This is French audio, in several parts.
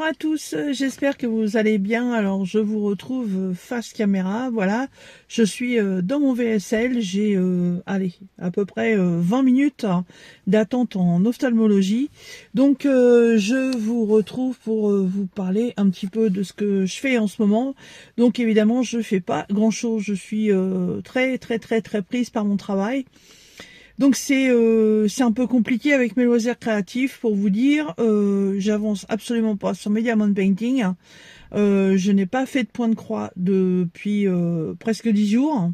à tous, j'espère que vous allez bien. Alors je vous retrouve face caméra, voilà. Je suis dans mon VSL, j'ai allez, à peu près 20 minutes d'attente en ophtalmologie. Donc je vous retrouve pour vous parler un petit peu de ce que je fais en ce moment. Donc évidemment, je fais pas grand-chose, je suis très prise par mon travail. Donc c'est un peu compliqué avec mes loisirs créatifs pour vous dire. J'avance absolument pas sur mes diamond painting. Je n'ai pas fait de point de croix depuis presque 10 jours.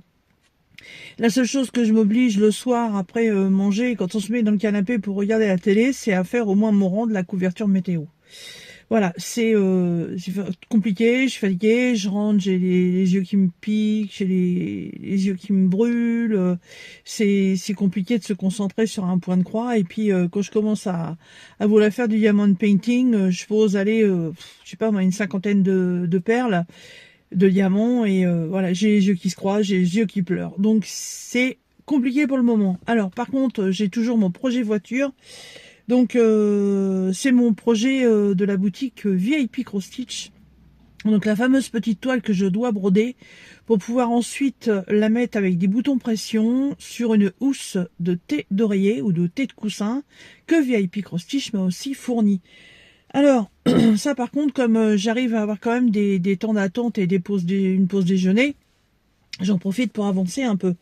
La seule chose que je m'oblige le soir après manger, quand on se met dans le canapé pour regarder la télé, c'est à faire au moins mon rang de la couverture météo. Voilà, c'est compliqué, je suis fatiguée, je rentre, j'ai les yeux qui me piquent, j'ai les yeux qui me brûlent, c'est compliqué de se concentrer sur un point de croix, et puis quand je commence à vouloir faire du diamond painting, je pose aller, je sais pas moi, une cinquantaine de perles, de diamants, et voilà, j'ai les yeux qui se croisent, j'ai les yeux qui pleurent, donc c'est compliqué pour le moment. Alors par contre, j'ai toujours mon projet voiture. Donc c'est mon projet de la boutique VIP Cross Stitch. Donc la fameuse petite toile que je dois broder pour pouvoir ensuite la mettre avec des boutons pression sur une housse de thé d'oreiller ou de thé de coussin que VIP Cross Stitch m'a aussi fourni. Alors ça par contre, comme j'arrive à avoir quand même des temps d'attente et une pause déjeuner, j'en profite pour avancer un peu.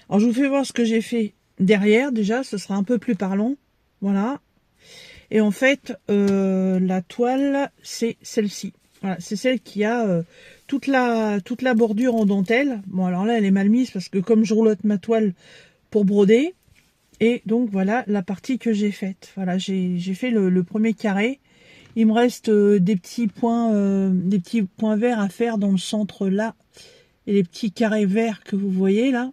Alors je vous fais voir ce que j'ai fait derrière déjà, ce sera un peu plus parlant. Voilà. Et en fait, la toile, c'est celle-ci. Voilà, c'est celle qui a toute la bordure en dentelle. Bon, alors là, elle est mal mise parce que comme je roulotte ma toile pour broder, et donc voilà la partie que j'ai faite. Voilà, j'ai fait le premier carré. Il me reste des petits points verts à faire dans le centre là, et les petits carrés verts que vous voyez là.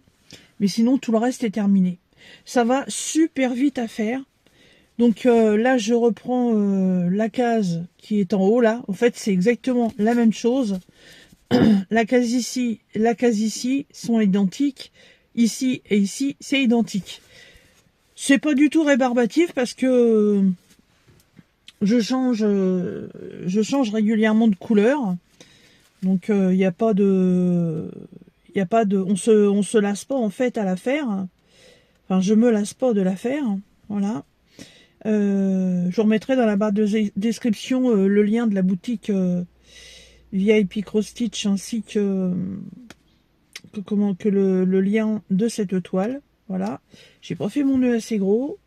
Mais sinon, tout le reste est terminé. Ça va super vite à faire. Donc là, je reprends la case qui est en haut là. En fait, c'est exactement la même chose. La case ici sont identiques. Ici et ici, c'est identique. C'est pas du tout rébarbatif parce que je change régulièrement de couleur. Donc il n'y a pas de, on se lasse pas en fait à la faire. Enfin, je me lasse pas de la faire. Voilà. Je vous remettrai dans la barre de description le lien de la boutique VIP Cross Stitch ainsi que le lien de cette toile. Voilà. J'ai pas fait mon nœud assez gros.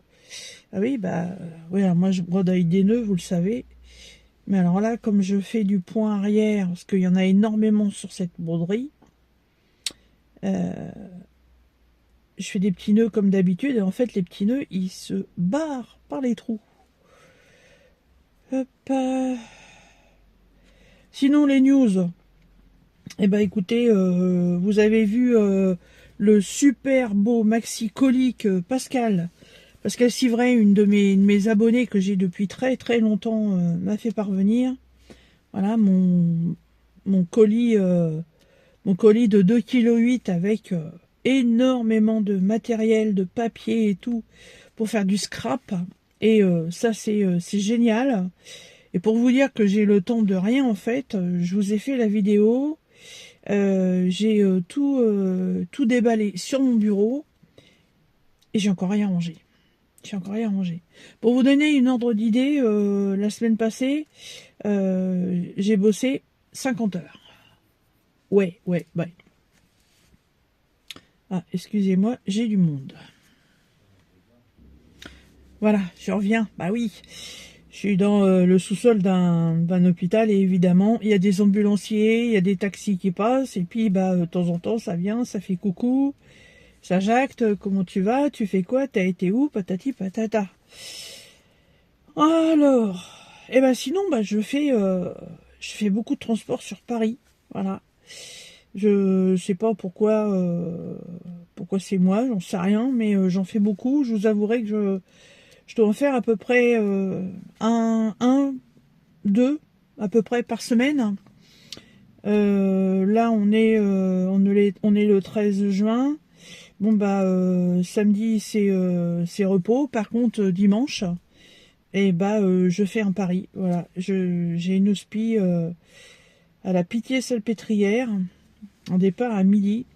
Ah oui, bah oui, alors moi je brode avec des nœuds, vous le savez. Mais alors là, comme je fais du point arrière, parce qu'il y en a énormément sur cette broderie, je fais des petits nœuds comme d'habitude, et en fait les petits nœuds ils se barrent par les trous. Hop. Sinon les news, eh ben écoutez, vous avez vu le super beau maxi colis que Pascal Civray, une de mes abonnées que j'ai depuis très longtemps, m'a fait parvenir. Voilà mon colis de 2,8 kg avec énormément de matériel, de papier et tout pour faire du scrap. Et ça c'est génial. Et pour vous dire que j'ai le temps de rien en fait, je vous ai fait la vidéo. J'ai tout déballé sur mon bureau et j'ai encore rien rangé. Pour vous donner une ordre d'idée, la semaine passée, j'ai bossé 50 heures. Ouais. Ah, excusez-moi, j'ai du monde. Voilà, je reviens. Bah oui, je suis dans le sous-sol d'un hôpital et évidemment, il y a des ambulanciers, il y a des taxis qui passent et puis bah de temps en temps, ça vient, ça fait coucou, ça jacte, comment tu vas, tu fais quoi, t'as été où, patati patata. Alors, et ben sinon, bah je fais beaucoup de transport sur Paris, voilà. Je sais pas pourquoi c'est moi, j'en sais rien, mais j'en fais beaucoup. Je vous avouerai que je dois en faire à peu près deux à peu près par semaine. Là on est le 13 juin. Bon bah samedi c'est repos. Par contre dimanche, et bah je fais un pari. Voilà, j'ai une hostie à la Pitié-Salpêtrière, en départ à midi.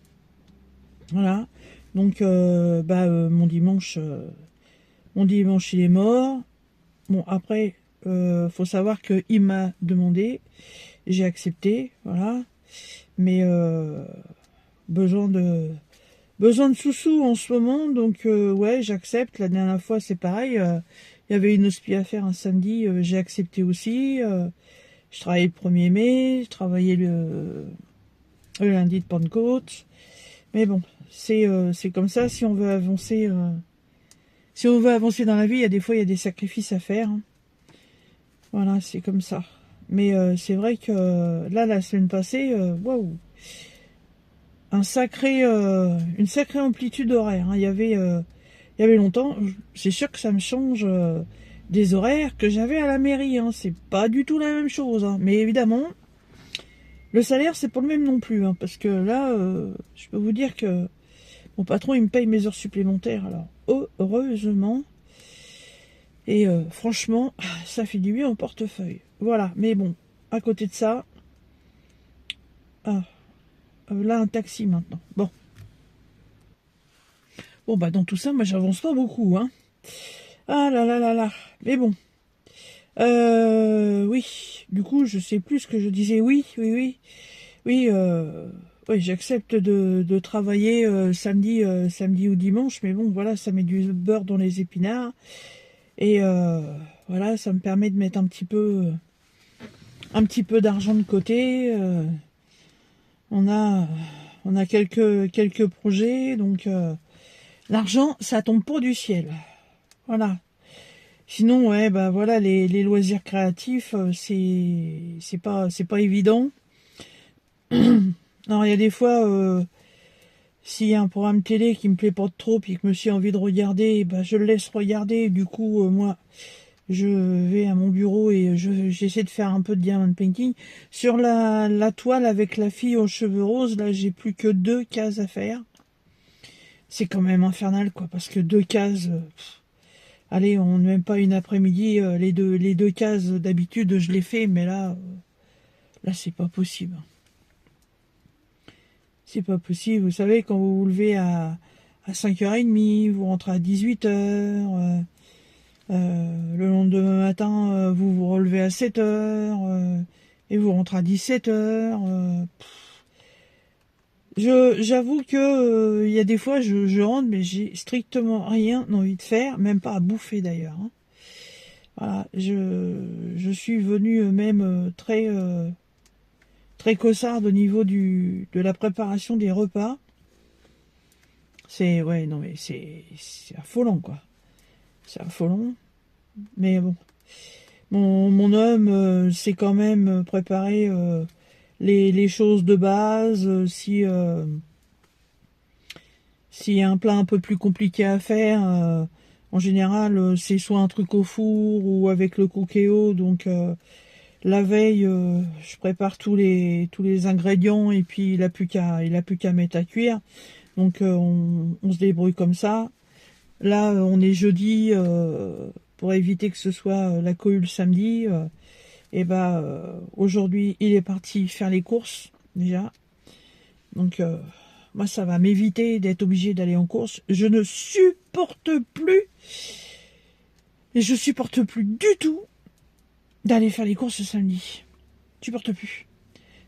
Voilà, donc mon dimanche il est mort. Bon après, faut savoir que il m'a demandé, j'ai accepté, voilà, mais besoin de sous-sous en ce moment, donc ouais, j'accepte. La dernière fois, c'est pareil. Il y avait une hostie à faire un samedi, j'ai accepté aussi. Je travaillais le 1er mai, je travaillais le lundi de Pentecôte. Mais bon, c'est comme ça. Si on veut avancer dans la vie, il y a des fois, il y a des sacrifices à faire, hein. Voilà, c'est comme ça. Mais c'est vrai que là, la semaine passée, waouh, une sacrée amplitude horaire, hein. Il y avait longtemps, c'est sûr que ça me change des horaires que j'avais à la mairie, hein. C'est pas du tout la même chose, hein. Mais évidemment, le salaire, c'est pas le même non plus, hein, parce que là, je peux vous dire que mon patron, il me paye mes heures supplémentaires, alors heureusement. Et franchement, ça fait du bien au portefeuille. Voilà, mais bon, à côté de ça, là, un taxi maintenant. Bon, bah dans tout ça, moi, j'avance pas beaucoup, hein. Ah là là là là. Mais bon. Oui. Du coup, je sais plus ce que je disais. Oui. Oui, oui, j'accepte de travailler samedi ou dimanche, mais bon, voilà, ça met du beurre dans les épinards. Et voilà, ça me permet de mettre un petit peu d'argent de côté. On a quelques projets, donc l'argent, ça tombe pas du ciel. Voilà. Sinon, ouais, bah voilà, les loisirs créatifs, c'est pas évident. Alors il y a des fois, s'il y a un programme télé qui me plaît pas trop, puis que je me suis envie de regarder, bah je le laisse regarder. Du coup, moi, je vais à mon bureau et j'essaie de faire un peu de diamond painting. Sur la toile avec la fille aux cheveux roses, là, j'ai plus que 2 cases à faire. C'est quand même infernal, quoi, parce que 2 cases... allez, on n'est même pas une après-midi, les deux cases d'habitude je les fais, mais là c'est pas possible. C'est pas possible. Vous savez, quand vous vous levez à 5h30, vous rentrez à 18h, le lendemain matin, vous vous relevez à 7h, et vous rentrez à 17h. J'avoue que il y a des fois, je rentre, mais j'ai strictement rien envie de faire, même pas à bouffer d'ailleurs, hein. Voilà, je suis venue même très caussarde au niveau de la préparation des repas. Ouais, non mais c'est affolant, quoi. C'est affolant. Mais bon, mon homme sait quand même préparer les choses de base. S'il y a un plat un peu plus compliqué à faire, en général, c'est soit un truc au four ou avec le cookéo. Donc la veille, je prépare tous les ingrédients et puis il a plus qu'à mettre à cuire. Donc on se débrouille comme ça. Là, on est jeudi, pour éviter que ce soit la cohue le samedi. Et aujourd'hui, il est parti faire les courses déjà. Donc moi, ça va m'éviter d'être obligé d'aller en course. Je ne supporte plus, et je supporte plus du tout d'aller faire les courses ce samedi. Je supporte plus.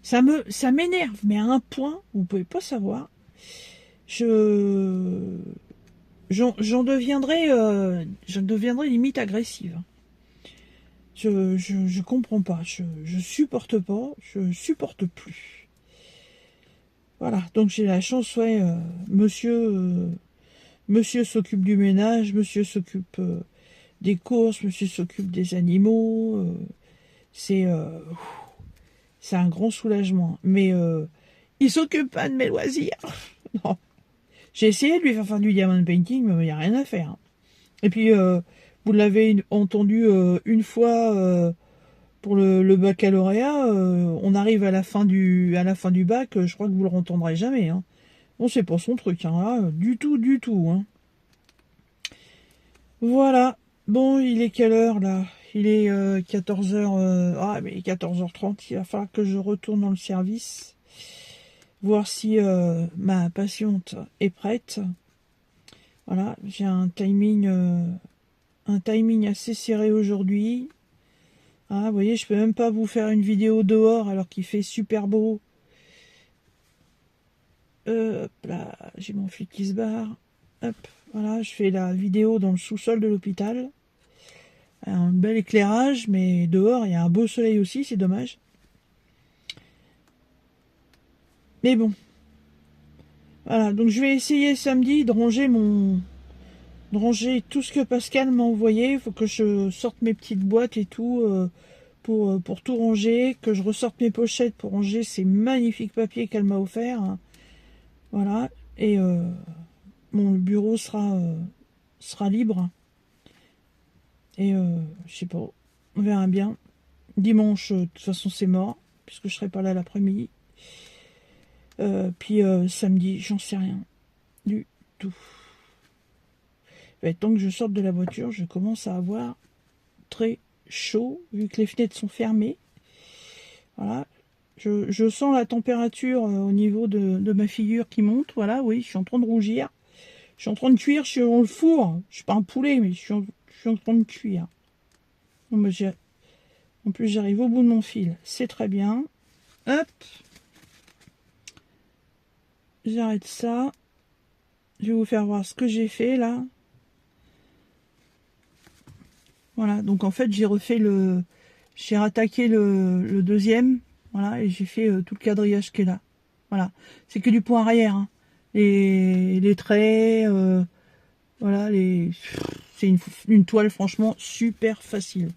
Ça m'énerve, mais à un point, vous pouvez pas savoir. J'en deviendrai limite agressive. Je comprends pas. Je supporte pas. Je supporte plus. Voilà. Donc j'ai la chance, ouais. Monsieur s'occupe du ménage. Monsieur s'occupe des courses. Monsieur s'occupe des animaux. C'est un grand soulagement. Mais il s'occupe pas de mes loisirs. Non. J'ai essayé de lui faire du diamond painting, mais il n'y a rien à faire. Et puis, vous l'avez entendu une fois pour le baccalauréat, on arrive à la fin du bac, je crois que vous le entendrez jamais, hein. Bon, c'est pas son truc, hein, là, du tout, hein. Voilà. Bon, il est quelle heure là? Il est 14h. Ah, mais 14h30, il va falloir que je retourne dans le service. Voir si ma patiente est prête. Voilà, j'ai un timing assez serré aujourd'hui. Ah, vous voyez, je peux même pas vous faire une vidéo dehors alors qu'il fait super beau. Hop là, j'ai mon fil qui se barre. Hop, voilà, je fais la vidéo dans le sous-sol de l'hôpital. Un bel éclairage, mais dehors, il y a un beau soleil aussi, c'est dommage. Mais bon. Voilà, donc je vais essayer samedi de ranger tout ce que Pascal m'a envoyé. Il faut que je sorte mes petites boîtes et tout pour tout ranger, que je ressorte mes pochettes pour ranger ces magnifiques papiers qu'elle m'a offert. Hein. Voilà, et mon bureau sera libre. Et je sais pas, on verra bien. Dimanche, de toute façon, c'est mort, puisque je serai pas là l'après-midi. Puis samedi, j'en sais rien du tout. Tant que je sorte de la voiture, je commence à avoir très chaud, vu que les fenêtres sont fermées. Voilà. Je sens la température au niveau de ma figure qui monte. Voilà, oui, je suis en train de rougir. Je suis en train de cuire, je suis dans le four. Je suis pas un poulet, mais je suis en train de cuire. En plus, j'arrive au bout de mon fil. C'est très bien. Hop. J'arrête ça. Je vais vous faire voir ce que j'ai fait là. Voilà, donc en fait, j'ai rattaqué le deuxième. Voilà, et j'ai fait tout le quadrillage qui est là. Voilà, c'est que du point arrière. Hein. Les traits, voilà, c'est une toile franchement super facile.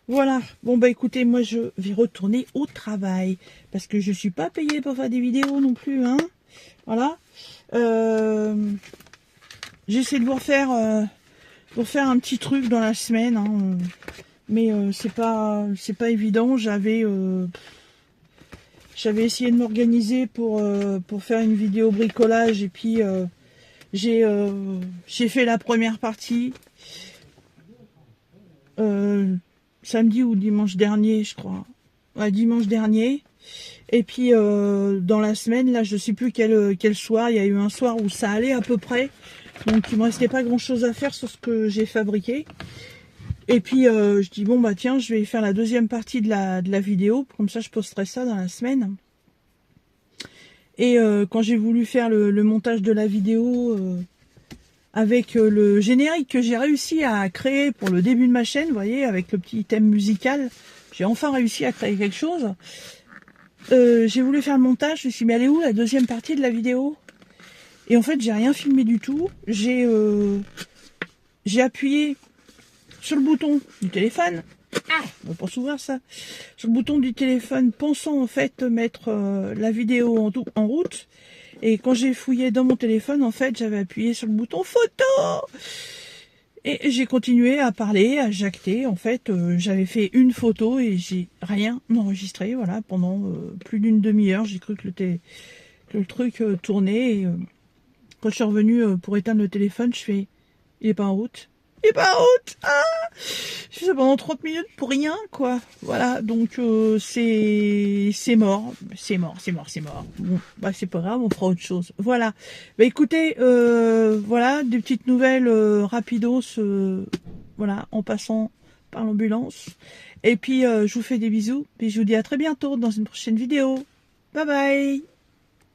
Voilà, bon bah écoutez, moi je vais retourner au travail parce que je suis pas payée pour faire des vidéos non plus, hein. Voilà, j'essaie de vous refaire un petit truc dans la semaine, hein, mais c'est pas évident. J'avais essayé de m'organiser pour faire une vidéo bricolage et puis j'ai fait la première partie samedi ou dimanche dernier, je crois. Ouais, dimanche dernier. Et puis dans la semaine, là, je sais plus quel soir. Il y a eu un soir où ça allait à peu près. Donc il me restait pas grand chose à faire sur ce que j'ai fabriqué. Et puis je dis bon bah tiens, je vais faire la deuxième partie de la vidéo. Comme ça je posterai ça dans la semaine. Et quand j'ai voulu faire le montage de la vidéo avec le générique que j'ai réussi à créer pour le début de ma chaîne, vous voyez, avec le petit thème musical, j'ai enfin réussi à créer quelque chose. J'ai voulu faire le montage, je me suis dit mais elle est où la deuxième partie de la vidéo? Et en fait j'ai rien filmé du tout. J'ai appuyé sur le bouton du téléphone. Ah, on va pas s'ouvrir ça. Sur le bouton du téléphone, pensant en fait mettre la vidéo en route. Et quand j'ai fouillé dans mon téléphone, en fait, j'avais appuyé sur le bouton photo. Et j'ai continué à parler, à jacter. En fait, j'avais fait une photo et j'ai rien enregistré. Voilà, pendant plus d'une demi-heure, j'ai cru que le truc tournait. Et quand je suis revenue pour éteindre le téléphone, je fais, il est pas en route. Il est pas en route. Ah, je fais ça pendant 30 minutes pour rien, quoi. Voilà, donc c'est mort. C'est mort. Bon, bah c'est pas grave, on fera autre chose. Voilà. Bah écoutez, voilà, des petites nouvelles rapidos, voilà, en passant par l'ambulance. Et puis je vous fais des bisous, et je vous dis à très bientôt dans une prochaine vidéo. Bye bye.